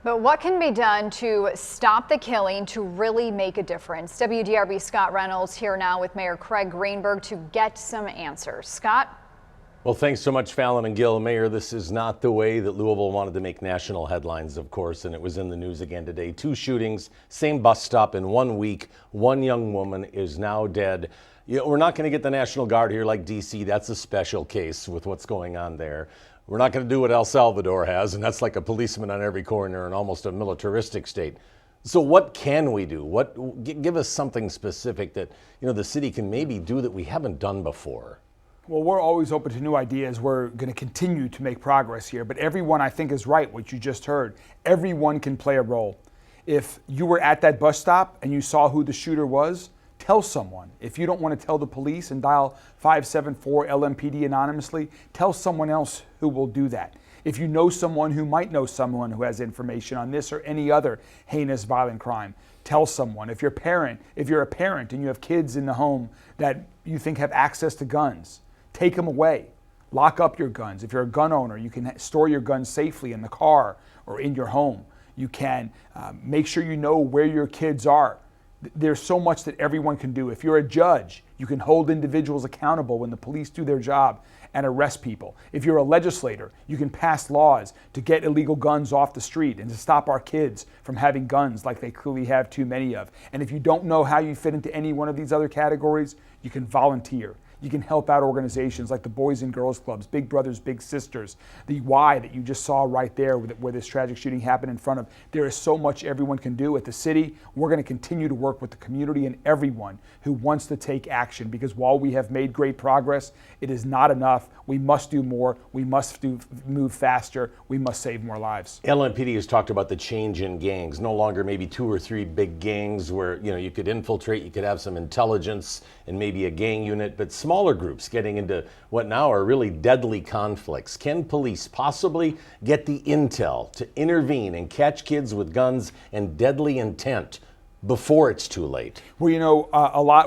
But what can be done to stop the killing to really make a difference? WDRB Scott Reynolds here now with Mayor Craig Greenberg to get some answers. Scott? Well, thanks so much, Fallon and Gil. Mayor, this is not the way that Louisville wanted to make national headlines, of course, and it was in the news again today. 2 shootings, same bus stop in 1 week. 1 young woman is now dead. You know, we're not going to get the National Guard here like D.C. That's a special case with what's going on there. We're not going to do what El Salvador has, and that's like a policeman on every corner and almost a militaristic state. So what can we do? Give us something specific that, you know, the city can maybe do that we haven't done before. Well, we're always open to new ideas. We're going to continue to make progress here, but everyone, I think, is right, what you just heard. Everyone can play a role. If you were at that bus stop and you saw who the shooter was, tell someone. If you don't want to tell the police and dial 574 LMPD anonymously, tell someone else who will do that. If you know someone who might know someone who has information on this or any other heinous violent crime, tell someone. If you're a parent and you have kids in the home that you think have access to guns, take them away. Lock up your guns. If you're a gun owner, you can store your guns safely in the car or in your home. You can make sure you know where your kids are. There's so much that everyone can do. If you're a judge, you can hold individuals accountable when the police do their job and arrest people. If you're a legislator, you can pass laws to get illegal guns off the street and to stop our kids from having guns like they clearly have too many of. And if you don't know how you fit into any one of these other categories, you can volunteer. You can help out organizations like the Boys and Girls Clubs, Big Brothers, Big Sisters, the Y that you just saw right there where this tragic shooting happened in front of. There is so much everyone can do at the city. We're going to continue to work with the community and everyone who wants to take action, because while we have made great progress, it is not enough. We must do more. We must move faster. We must save more lives. LMPD has talked about the change in gangs. No longer maybe 2 or 3 big gangs where, you know, you could infiltrate, you could have some intelligence and maybe a gang unit, but smaller groups getting into what now are really deadly conflicts. Can police possibly get the intel to intervene and catch kids with guns and deadly intent before it's too late? Well, you know,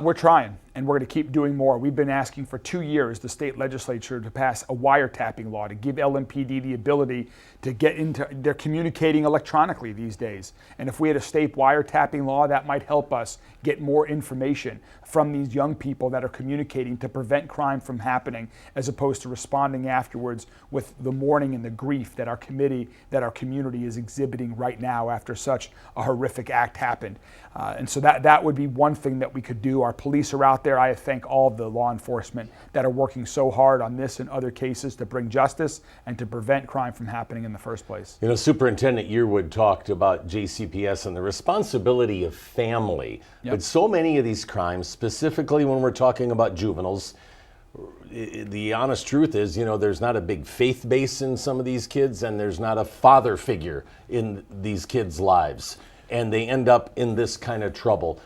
we're trying, and we're going to keep doing more. We've been asking for 2 years the state legislature to pass a wiretapping law to give LMPD the ability to get into, they're communicating electronically these days. And if we had a state wiretapping law, that might help us get more information from these young people that are communicating to prevent crime from happening, as opposed to responding afterwards with the mourning and the grief that our community is exhibiting right now after such a horrific act happened. And so that would be one thing that we could do. Our police are out there. I thank all of the law enforcement that are working so hard on this and other cases to bring justice and to prevent crime from happening in the first place. You know, Superintendent Yearwood talked about JCPS and the responsibility of family. Yep. But so many of these crimes, specifically when we're talking about juveniles, the honest truth is, you know, there's not a big faith base in some of these kids, and there's not a father figure in these kids' lives, and they end up in this kind of trouble.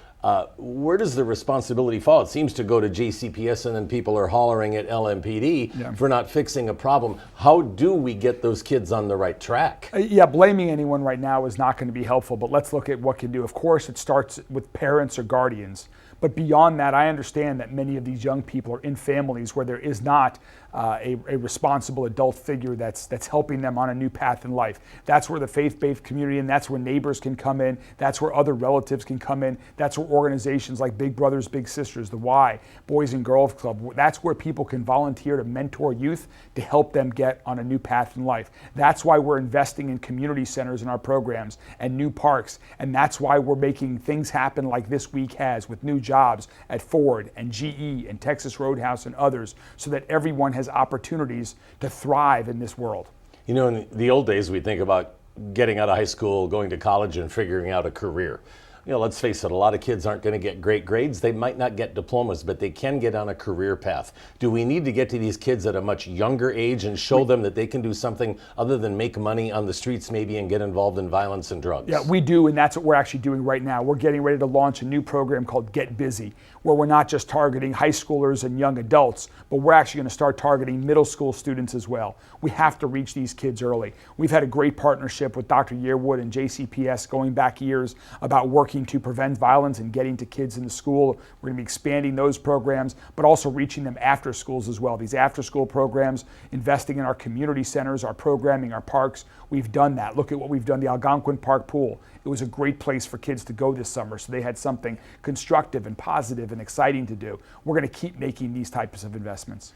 Where does the responsibility fall? It seems to go to JCPS, and then people are hollering at LMPD for not fixing a problem. How do we get those kids on the right track? Yeah, blaming anyone right now is not going to be helpful, but let's look at what can do. Of course, it starts with parents or guardians. But beyond that, I understand that many of these young people are in families where there is not a responsible adult figure that's helping them on a new path in life. That's where the faith-based community, and that's where neighbors can come in. That's where other relatives can come in. That's where organizations like Big Brothers, Big Sisters, the Y, Boys and Girls Club, that's where people can volunteer to mentor youth to help them get on a new path in life. That's why we're investing in community centers in our programs and new parks. And that's why we're making things happen like this week has, with new jobs at Ford and GE and Texas Roadhouse and others, so that everyone has opportunities to thrive in this world. You know, in the old days, we think about getting out of high school, going to college, and figuring out a career. You know, let's face it, a lot of kids aren't going to get great grades. They might not get diplomas, but they can get on a career path. Do we need to get to these kids at a much younger age and show them that they can do something other than make money on the streets maybe and get involved in violence and drugs? Yeah, we do, and that's what we're actually doing right now. We're getting ready to launch a new program called Get Busy, where we're not just targeting high schoolers and young adults, but we're actually going to start targeting middle school students as well. We have to reach these kids early. We've had a great partnership with Dr. Yearwood and JCPS going back years about working working to prevent violence and getting to kids in the school. We're going to be expanding those programs, but also reaching them after schools as well. These after school programs, investing in our community centers, our programming, our parks. We've done that. Look at what we've done, the Algonquin Park Pool. It was a great place for kids to go this summer, so they had something constructive and positive and exciting to do. We're going to keep making these types of investments.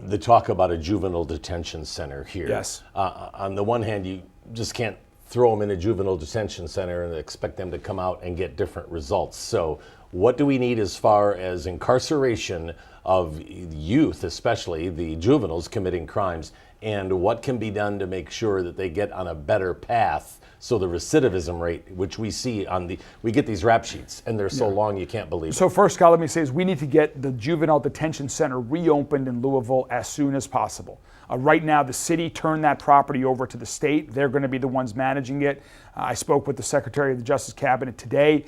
The talk about a juvenile detention center here. Yes. On the one hand, you just can't throw them in a juvenile detention center and expect them to come out and get different results. So what do we need as far as incarceration of youth, especially the juveniles committing crimes, and what can be done to make sure that they get on a better path? So the recidivism rate, which we see we get these rap sheets and they're so long you can't believe it. So first, Scott, let me say is we need to get the juvenile detention center reopened in Louisville as soon as possible. Right now, the city turned that property over to the state. They're going to be the ones managing it. I spoke with the Secretary of the Justice Cabinet today.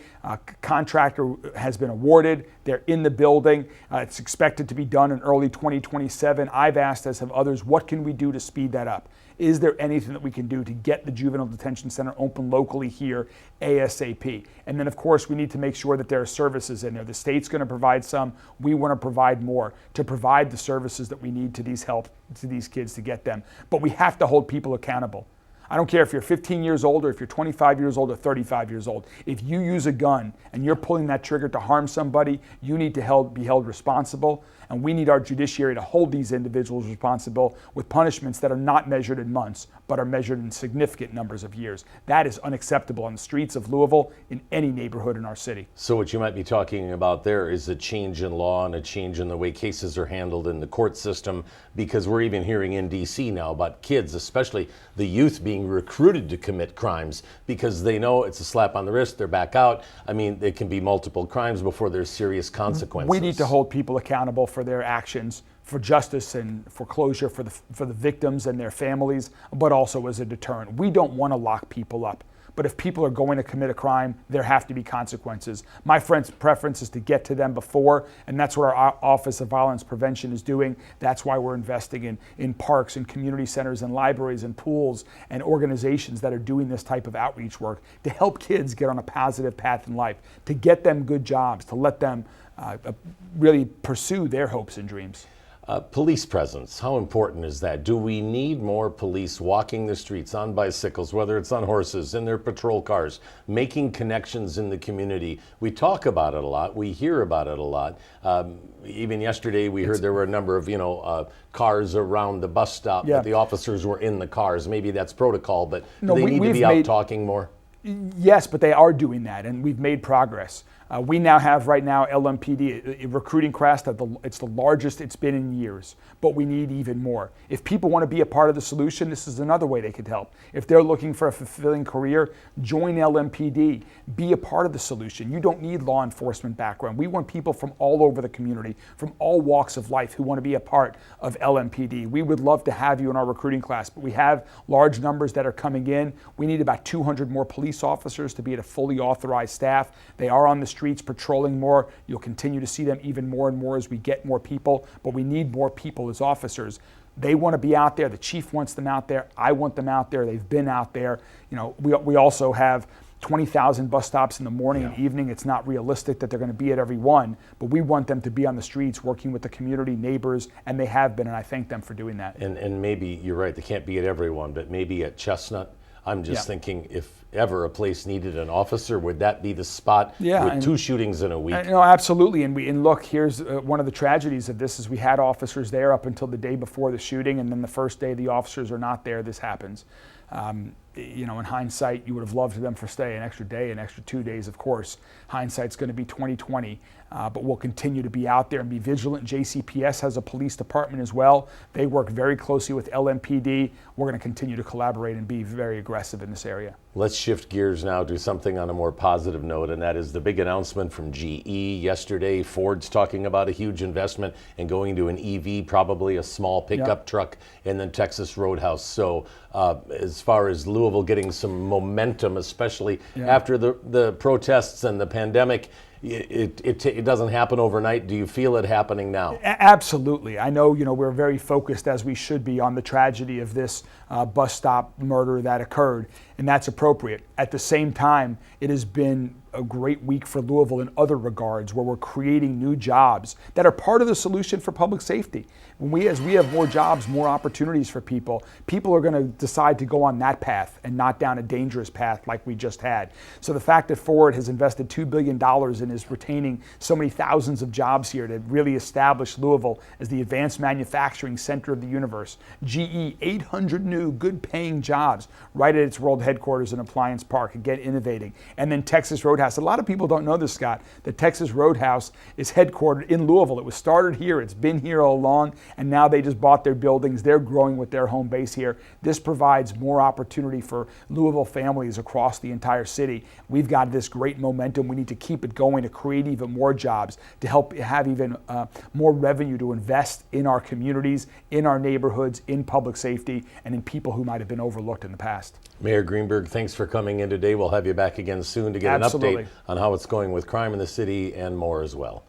Contractor has been awarded. They're in the building. It's expected to be done in early 2027. I've asked, as have others, what can we do to speed that up? Is there anything that we can do to get the juvenile detention center open locally here ASAP? And then, of course, we need to make sure that there are services in there. The state's going to provide some. We want to provide more to provide the services that we need to these kids to get them. But we have to hold people accountable. I don't care if you're 15 years old or if you're 25 years old or 35 years old. If you use a gun and you're pulling that trigger to harm somebody, you need to be held responsible. And we need our judiciary to hold these individuals responsible with punishments that are not measured in months, but are measured in significant numbers of years. That is unacceptable on the streets of Louisville, in any neighborhood in our city. So what you might be talking about there is a change in law and a change in the way cases are handled in the court system, because we're even hearing in DC now about kids, especially the youth, being recruited to commit crimes because they know it's a slap on the wrist, they're back out. I mean, it can be multiple crimes before there's serious consequences. We need to hold people accountable for their actions, for justice and for closure for the victims and their families, but also as a deterrent. We don't want to lock people up. But if people are going to commit a crime, there have to be consequences. My preference is to get to them before, and that's what our Office of Violence Prevention is doing. That's why we're investing in parks and community centers and libraries and pools and organizations that are doing this type of outreach work to help kids get on a positive path in life, to get them good jobs, to let them really pursue their hopes and dreams. Police presence, how important is that? Do we need more police walking the streets on bicycles, whether it's on horses, in their patrol cars, making connections in the community? We talk about it a lot. We hear about it a lot. Even yesterday, we heard there were a number of cars around the bus stop, but the officers were in the cars. Maybe that's protocol, but do they need to be out talking more? Yes, but they are doing that, and we've made progress. We now have right now LMPD, a recruiting class that it's the largest it's been in years, but we need even more. If people want to be a part of the solution, this is another way they could help. If they're looking for a fulfilling career, join LMPD, be a part of the solution. You don't need law enforcement background. We want people from all over the community, from all walks of life who want to be a part of LMPD. We would love to have you in our recruiting class, but we have large numbers that are coming in. We need about 200 more police officers to be at a fully authorized staff. They are on the streets patrolling more. You'll continue to see them even more and more as we get more people, but we need more people as officers. They want to be out there. The chief wants them out there. I want them out there. They've been out there. We also have 20,000 bus stops in the morning and evening. It's not realistic that they're going to be at every one, but we want them to be on the streets working with the community, neighbors, and they have been, and I thank them for doing that. And maybe you're right, they can't be at every one, but maybe at Chestnut. I'm just thinking, if ever a place needed an officer, would that be the spot with 2 shootings in a week? No, absolutely. And look, here's one of the tragedies of this is we had officers there up until the day before the shooting, and then the first day the officers are not there, this happens. In hindsight, you would have loved them for stay an extra day, an extra 2 days, of course. Hindsight's going to be 20/20, but we'll continue to be out there and be vigilant. JCPS has a police department as well. They work very closely with LMPD. We're going to continue to collaborate and be very aggressive in this area. Let's shift gears now to something on a more positive note, and that is the big announcement from GE yesterday. Ford's talking about a huge investment and going to an EV, probably a small pickup truck, and then Texas Roadhouse. So as far as Louisville getting some momentum, especially after the protests and the pandemic, it doesn't happen overnight. Do you feel it happening now? Absolutely. I know, we're very focused, as we should be, on the tragedy of this bus stop murder that occurred, and that's appropriate. At the same time, it has been a great week for Louisville in other regards, where we're creating new jobs that are part of the solution for public safety. As we have more jobs, more opportunities for people are going to decide to go on that path and not down a dangerous path like we just had. So the fact that Ford has invested $2 billion and is retaining so many thousands of jobs here to really establish Louisville as the advanced manufacturing center of the universe. GE, 800 new good-paying jobs right at its world headquarters in Appliance Park, again innovating. And then Texas Roadhouse. A lot of people don't know this, Scott. The Texas Roadhouse is headquartered in Louisville. It was started here. It's been here all along, and now they just bought their buildings. They're growing with their home base here. This provides more opportunity for Louisville families across the entire city. We've got this great momentum. We need to keep it going to create even more jobs, to help have even more revenue to invest in our communities, in our neighborhoods, in public safety, and in people who might have been overlooked in the past. Mayor Greenberg, thanks for coming in today. We'll have you back again soon to get an update on how it's going with crime in the city and more as well.